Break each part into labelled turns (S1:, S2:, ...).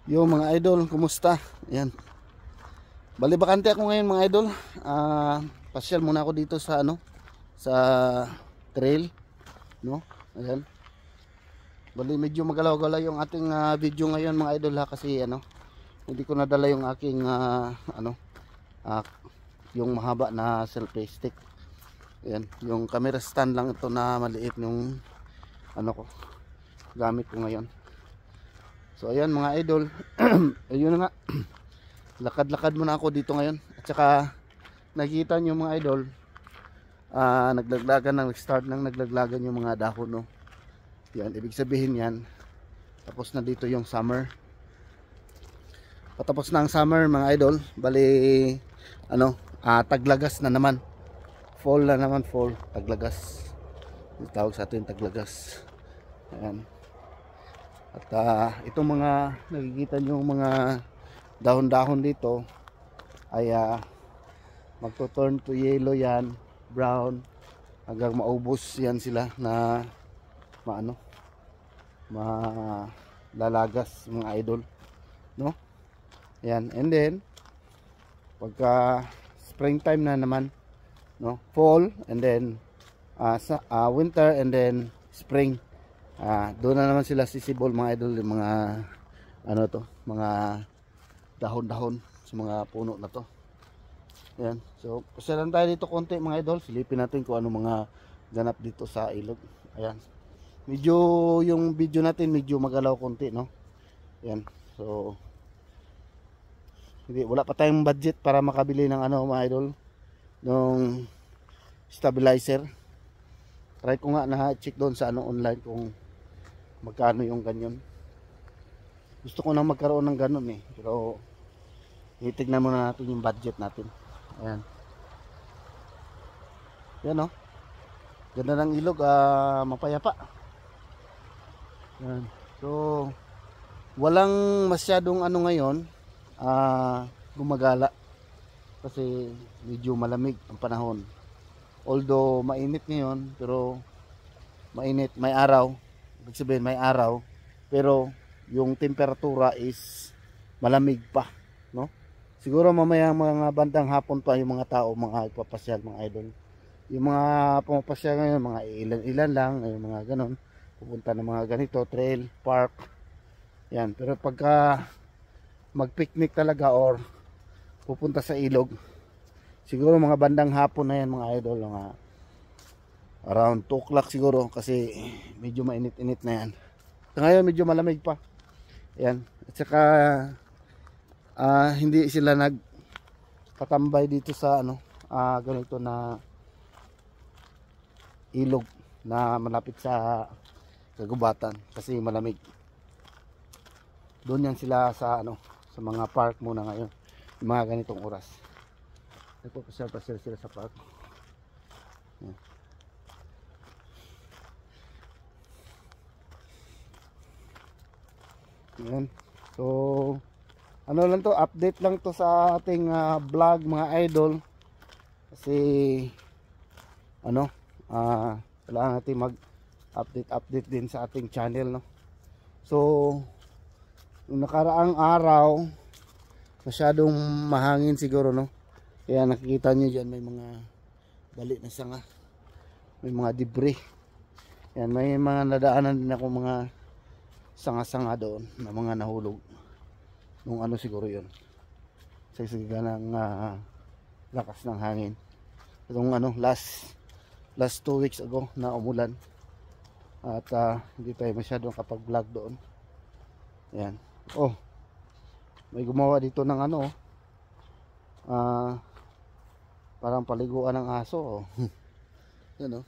S1: Yung mga idol, kumusta? Ayan. Bali bakante ako ngayon mga idol. Pasyal muna ako dito sa sa trail, no? Ayan. Bali medyo magalaw-galaw yung ating video ngayon mga idol ha kasi hindi ko nadala yung aking ah, yung mahaba na selfie stick. Ayan, yung camera stand lang ito na maliit yung ko gamit ko ngayon. So ayan mga idol, ayun na nga. Lakad-lakad muna ako dito ngayon. At saka nakikita nyo mga idol, nag-start nang naglaglagan yung mga dahon, no. Yan, ibig sabihin yan, tapos na dito yung summer. Patapos na ang summer mga idol, bali taglagas na naman. Fall na naman, fall, taglagas. Yung tawag sa atin taglagas. Ayan. At itong mga nakikita nyo mga dahon-dahon dito ay magto-turn to yellow yan, brown, hanggang maubos yan sila na malalagas mga idol, no? Yan, and then pagka springtime na naman, no, fall, and then winter, and then spring, doon na naman sila sisibol mga idol, yung mga mga dahon-dahon sa mga puno na to. Ayan. So, pasyalan tayo dito konti mga idol. Silipin natin kung ano mga ganap dito sa ilog. Ayan. Medyo yung video natin medyo magalaw konti, no? Ayan. So, wala pa tayong budget para makabili ng mga idol, ng stabilizer. Try ko nga na-check doon sa online kung magkano yung ganyan. Gusto ko na magkaroon ng ganun pero itignan muna natin yung budget natin. Ayan. Yan, no? Ganda ng ilog, mapayapa. Ayan. So, walang masyadong ngayon, gumagala. Kasi medyo malamig ang panahon. Although mainit ngayon, pero mainit, may araw. Ibig sabihin may araw, pero yung temperatura is malamig pa, no? Siguro mamaya mga bandang hapon pa yung mga tao mga ipapasyal mga idol. Yung mga pumapasyal ngayon mga ilan-ilan lang, yung mga ganon, pupunta ng mga ganito trail, park. Yan, pero pagka mag-picnic talaga or pupunta sa ilog, siguro mga bandang hapon na yan mga idol, mga around 2 o'clock siguro kasi medyo mainit-init na yan. So, ngayon medyo malamig pa. Yan. At saka hindi sila nagpatambay dito sa ganito na ilog na malapit sa kagubatan kasi malamig. Doon yan sila sa sa mga park muna ngayon, yung mga ganitong oras. Nagpapasyal-pasyal sila sa park. Yan. Yan. So lang to, update lang to sa ating vlog mga idol. Kasi kailangan natin mag-update din sa ating channel, no. So yung nakaraang araw masyadong mahangin siguro, no. Kaya nakikita niyo diyan may mga bali na sanga, may mga debris. Yan, may mga nadaanan din ako mga sanga-sanga doon na mga nahulog nung siguro yun sa isiga ng lakas ng hangin itong last 2 weeks ago na umulan at hindi tayo masyadong kapag vlog doon. Ayan, may gumawa dito ng parang paliguan ng aso, yan,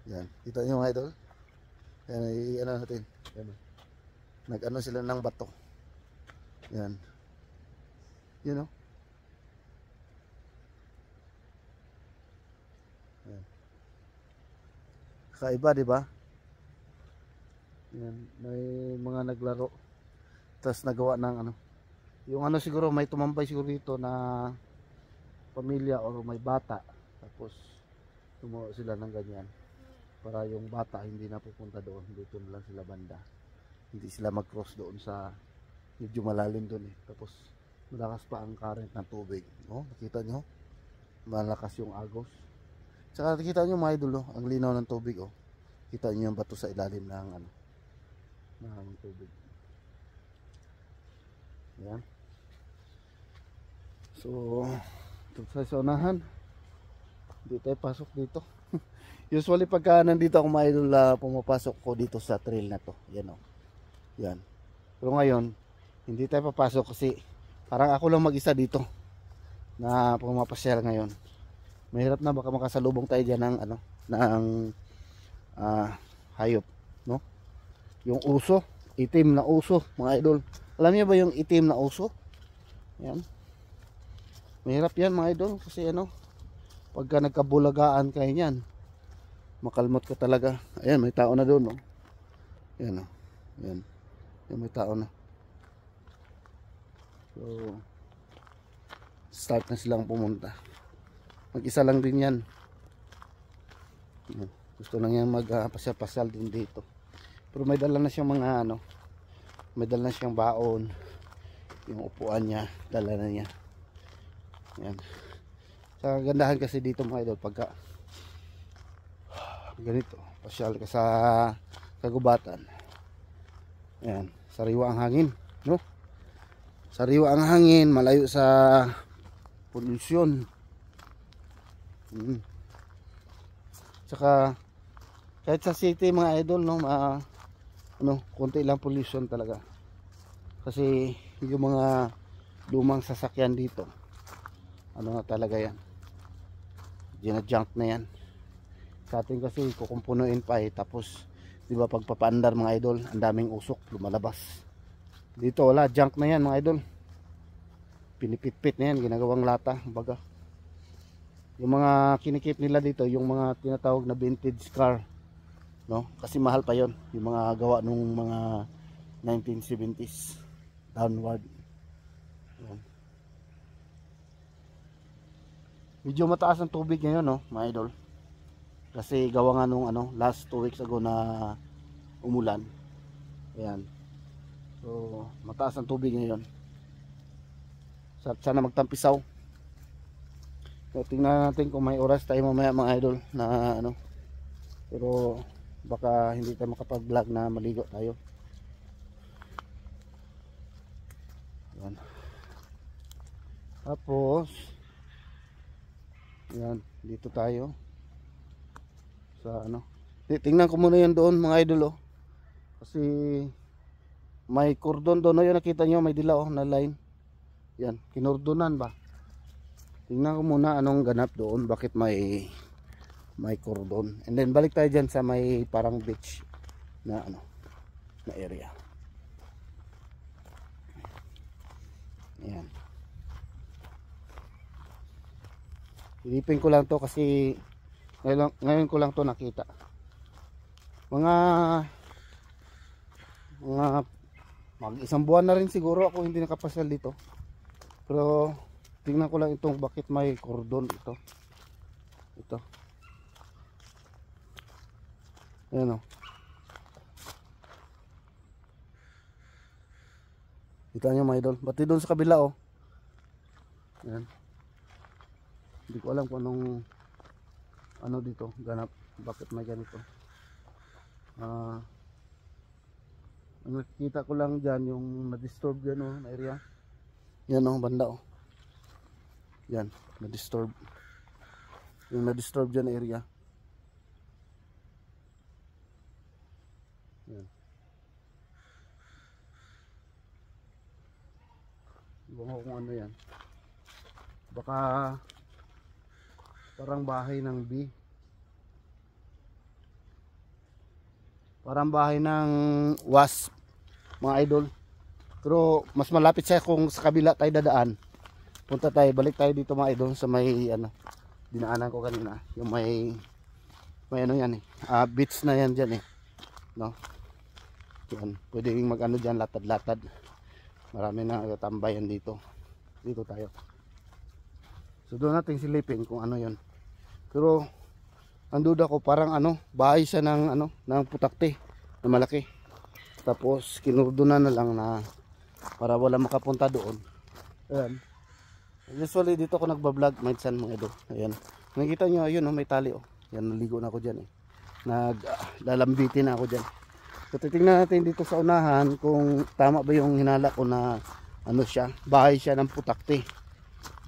S1: yan, kita nyo mga idol. Yan, natin yan. Sila ng bato. Yan. Yan, yan. Kaiba, di ba? Yan, may mga naglaro. Tapos nagawa ng yung siguro may tumambay siguro dito na pamilya or may bata. Tapos tumuo sila ng ganyan para yung bata hindi na pupunta doon, dito na lang sila banda, hindi sila mag-cross doon sa Medyo malalim doon eh. Tapos malakas pa ang current ng tubig. No? Nakita nyo? Malakas yung agos. Tsaka nakita nyo mga idol, ang linaw ng tubig. Oh. Kita nyo yung bato sa ilalim ng ano, ng tubig. Yan. So, ito sa unahan. Hindi tayo pasok dito. Usually pagka nandito ako mga idol, pumapasok ko dito sa trail na to. Yan o. Yan. Pero ngayon, hindi tayo papasok kasi parang ako lang mag-isa dito na pumapasyal ngayon. Mahirap na baka makasalubong tayo dyan ng ano, ng hayop, no? Yung uso, itim na uso, mga idol. Alam niyo ba yung itim na uso? Yan. Mahirap yan mga idol kasi ano, pagka nagkabulagaan kayo niyan, makalmot ka talaga. Ayan, may tao na doon, no? Ayan, no? Ayan. Ayan, may tao na. So, start na silang pumunta. Mag-isa lang din yan. Ayan. Gusto lang yan magpasyal-pasyal din dito. Pero may dala na siyang mga ano, may dala na siyang baon. Yung upuan niya, dala na niya. Ayan. Sa kagandahan kasi dito mga idol, pagka ganito, pasyal ka sa kagubatan. Ayan, sariwa ang hangin, no? Sariwa ang hangin, malayo sa pollution. Saka kahit sa city mga idol, no, ano, konti lang pollution talaga. Kasi yung mga lumang sasakyan dito, ano na talaga yan, gina-junk na yan. Sa atin kasi kukumpunuin pa eh, tapos di ba pagpapaandar mga idol, ang daming usok lumalabas. Dito wala, junk na yan mga idol. Pinipit-pit na yan, ginagawang lata, baga. Yung mga kinikip nila dito, yung mga tinatawag na vintage car, no? Kasi mahal pa yon, yung mga gawa nung mga 1970s downward. Yan. Medyo mataas ang tubig ngayon, no, mga idol. Kasi gawa nga nung ano, last 2 weeks ago na umulan. Ayan. So, mataas ang tubig ngayon. Sana magtampisaw. So, tingnan natin kung may oras tayo mamaya mga idol na ano. Pero baka hindi tayo makapag-vlog na maligo tayo. Ayan. Tapos ayan, dito tayo sa ano. Tingnan ko muna yan doon mga idol, oh. Kasi may cordon doon, no? Yung nakita nyo may dilaw na line. Yan, kinordonan ba? Tingnan ko muna anong ganap doon, bakit may cordon. And then balik tayo dyan sa may parang beach na ano, na area. Ayan. Ilipin ko lang to kasi ngayon ko lang to nakita. Mga mag-isang buwan na rin siguro ako hindi nakapasyal dito. Pero tingnan ko lang itong bakit may cordon ito. Ito. Ayan, oh. Kita nyo mga idol. Pati doon sa kabila, oh. Ayan. Hindi ko alam kung anong ano dito ganap, bakit may ganito. Ang nakikita ko lang dyan yung na-disturb dyan, oh, na area. Yan, oh, banda, oh. Yan, na-disturb. Yung na-disturb dyan na area. Yan. Iwan ko kung ano yan. Baka parang bahay ng bee. Parang bahay ng wasp, mga idol. Pero mas malapit siya kung sa kabila tayo dadaan. Punta tayo, balik tayo dito mga idol sa may ano, dinaanan ko kanina. Yung may ano yan eh. Beach na yan dyan eh. No? Yan, pwedeng mag ano dyan, latad-latad. Marami na tambayan dito. Dito tayo. So doon natin silipin kung ano yon. Pero ang duda ko parang ano, bahay siya ng ano, ng putakte na malaki. Tapos kinurdunan na lang na para wala makapunta doon. Ayan. Usually dito ako nagbablog minsan mga idol. Ayan. Nakikita nyo, ayun oh, may tali oh. Yan, naligo na ako dyan eh. Naglalambitin na ako dyan. So titingnan natin dito sa unahan kung tama ba yung hinala ko na ano siya, bahay siya ng putakti.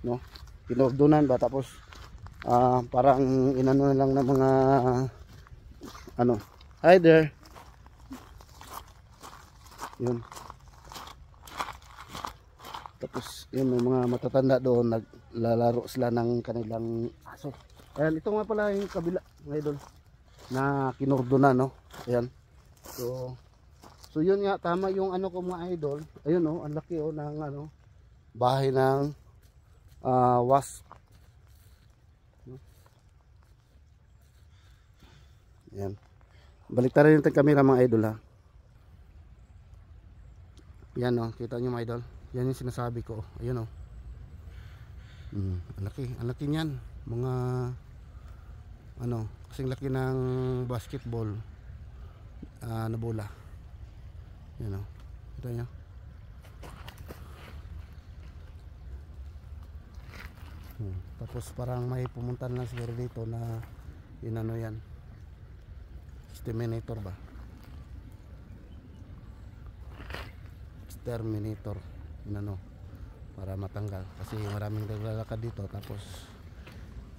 S1: No? Kinordonan ba tapos parang inano na lang ng mga ano. Hi there. Yun. Tapos yun, may mga matatanda doon naglalaro sila ng kanilang aso. Ayan, ito nga pala yung kabila mga idol na kinordonan, no? Ayan. So yun nga, tama yung ano ko mga idol. Ayun oh, ang laki oh ng ano, bahay ng wasp. Ayan. Balik tayo yung camera mga idol ha. Yan oh, kita nyo mga idol. Yan yung sinasabi ko. Ayun oh. Ang laki niyan. Mga ano, kasing laki ng basketball na bola. Yan o, kita nyo. Tapos parang may pumunta na siguro dito na yun ano yan, exterminator ba, exterminator yun ano, para matanggal kasi maraming naglalakad dito. Tapos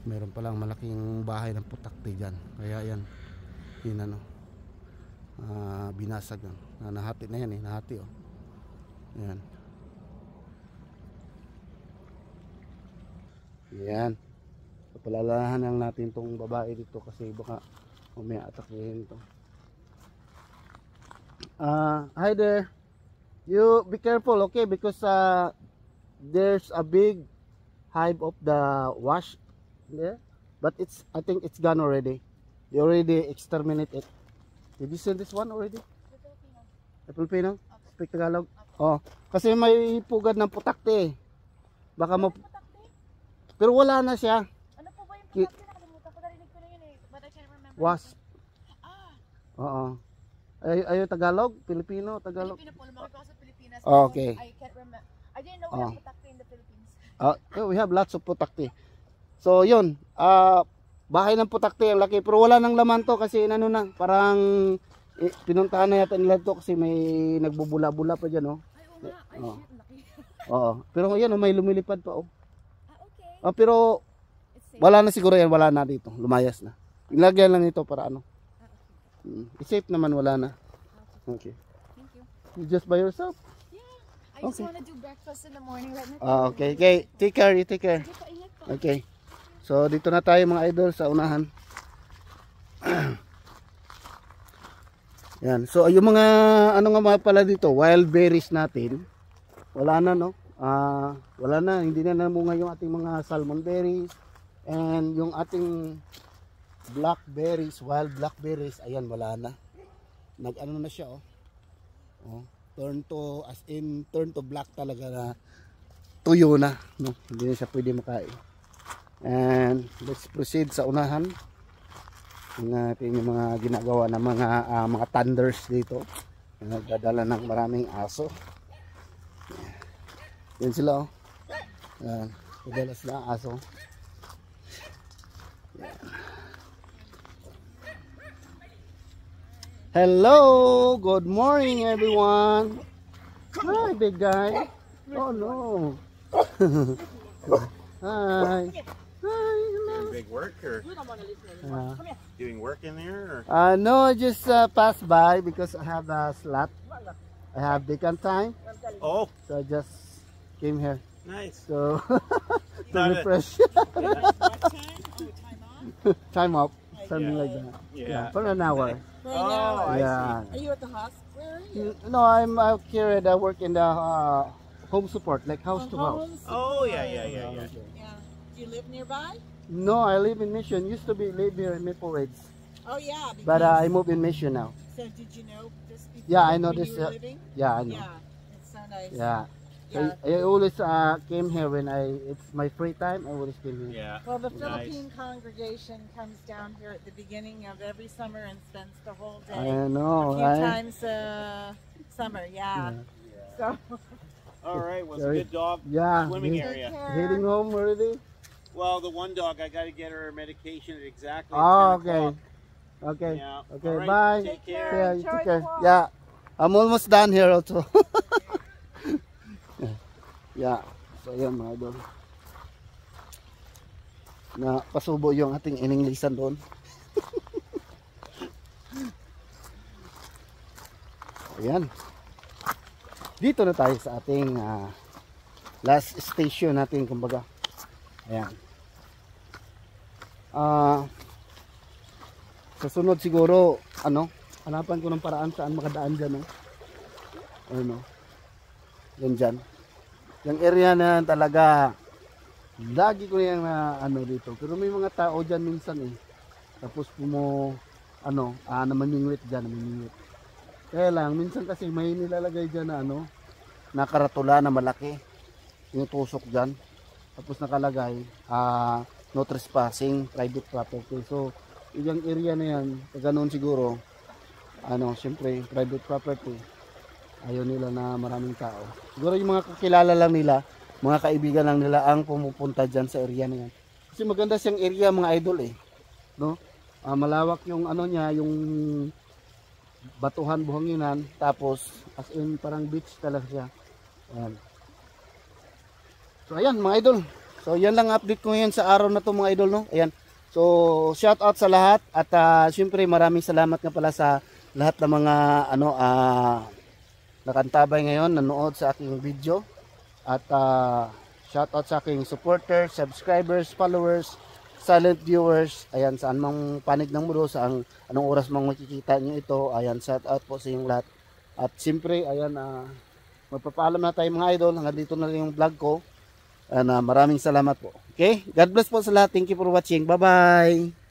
S1: meron palang malaking bahay ng putakti dyan, kaya yan yun ano, binasag yan. Nahati na yan eh, nahati oh. Yan. Yan. So, palalahan lang natin tong babae dito kasi baka umaya atakihin ito. Hi there. You be careful, okay? Because there's a big hive of the wasp there, but I think it's gone already. You already exterminate it. Did you see this one already? The Filipino? Speak Tagalog? Oh, kasi may pugad ng putakti. Baka pero wala na siya.
S2: Ano po ba yung putakti? Nakalimutan ko, narinig ko na yun eh. But I can't remember.
S1: Wasp. Oo. Ayo Tagalog? Filipino? Tagalog?
S2: Filipino po, lumaki ko sa Pilipinas.
S1: Oh, okay.
S2: I can't remember. I didn't know we have putakti in the Philippines.
S1: We have lots of putakti. So, yun. Bahay ng putakti ang laki. Pero wala nang laman to kasi ano na. Parang pinuntahan na yata nila to kasi may nagbubula-bula pa dyan. Oh.
S2: Ay, oo nga. Ay, shit, laki.
S1: Oo. Pero ngayon, may lumilipad pa. Oh.
S2: Okay.
S1: Pero wala na siguro yan. Wala na dito. Lumayas na. Ilagyan lang ito para ano. Safe naman, wala na. Okay.
S2: Thank you.
S1: You just by yourself?
S2: Yeah. I just want to do breakfast in the morning right now.
S1: Okay. Okay. Take care. You take care.
S2: Sige po, ingat po.
S1: Okay. So dito na tayo mga idol sa unahan. Yan. So yung mga ano nga pala dito, wild berries natin. Wala na no. Wala na, hindi na namunga yung ating mga salmon berries and yung ating blackberries, wild blackberries, ayan wala na. Nag-ano na siya oh. Turn to black talaga na tuyo na, no. Hindi na siya pwede makain. And let's proceed sa unahan. Natin yung mga ginagawa ng mga thunders dito. Nagdadala ng maraming aso. Yan sila oh. Yan, nagdadala sila ang aso. Yan. Hello, good morning everyone. Hi big guy. Oh no. Hi. Hi, hello.
S3: Big work or doing work in there? Or?
S1: No, I just passed by because I have a slot. I have vacant time.
S3: Oh,
S1: So I just came here.
S3: nice.
S1: So to
S3: Not
S1: refresh. Time up. Something like that.
S3: Yeah.
S1: For an hour.
S3: Oh, I
S1: Yeah.
S2: Are you at the hospital?
S1: No, I'm out here and I work in the home support, like house to house.
S3: see. Oh, yeah.
S2: Yeah. Do you live nearby?
S1: No, I live in Mission. Used to live here in Maple Ridge,
S2: Oh yeah.
S1: but I moved in Mission now.
S2: So did you know this before?
S1: Yeah, I know
S2: when
S1: this,
S2: you were living?
S1: Yeah, I know.
S2: Yeah, it's so nice.
S1: Yeah.
S2: Yeah.
S1: I always came here when it's my free time. I always came here.
S3: Yeah.
S2: Well, the
S3: Nice.
S2: Philippine congregation comes down here at the beginning of every summer and spends the whole day.
S1: I know,
S2: A few
S1: right?
S2: times summer, yeah.
S1: Yeah.
S2: So go.
S3: All right, well, it's a
S1: Sorry.
S3: good dog.
S1: Yeah.
S3: Swimming
S1: he's
S3: area.
S2: Take care.
S1: heading home already?
S3: Well, the one dog, I got to get her medication at exactly
S1: Oh,
S3: 10 o'clock.
S1: Okay.
S3: Yeah.
S1: Okay,
S3: All right,
S1: bye.
S3: Take
S2: Take
S3: care.
S2: care.
S1: Yeah, you
S2: Enjoy
S1: take
S2: the
S1: care.
S2: walk.
S1: Yeah. I'm almost done here also. Yeah. So, yan mga idol. Na pasubo yung ating ininglisan doon. Ayan. Dito na tayo sa ating last station natin, kumbaga. Ayan. Sa sunod siguro, hanapan ko ng paraan saan makadaan dyan, no? Ano? Yan dyan. Yung area na yan talaga, lagi ko yan na dito. Pero may mga tao dyan minsan eh. Tapos namimingwit dyan, namimingwit. Kaya lang, minsan kasi may nilalagay dyan na nakaratula na malaki. Yung tusok dyan. Tapos nakalagay, no trespassing, private property. So, yung area na yan, ganoon siguro, syempre, private property. Ayaw nila na maraming tao. Siguro yung mga kakilala lang nila, mga kaibigan lang nila ang pumupunta dyan sa area na yan. Kasi maganda siyang area mga idol eh. No? Malawak yung niya, yung batuhan buhanginan, tapos as in parang beach talaga siya. Ayan. So ayan mga idol. So yan lang update ko ngayon sa araw na to mga idol, no. Ayan. So shout out sa lahat at syempre maraming salamat nga pala sa lahat ng mga nakantabay ngayon, nanood sa aking video. At shout out sa aking supporters, subscribers, followers, silent viewers. Ayan, saan mang panig ng mundo, sa anong oras mang makikita niyo ito. Ayan, shout out po sa inyong lahat. At siyempre, ayan, magpapaalam na tayo mga idol. Hanggang dito na rin yung vlog ko. Maraming salamat po. Okay? God bless po sa lahat. Thank you for watching. Bye-bye!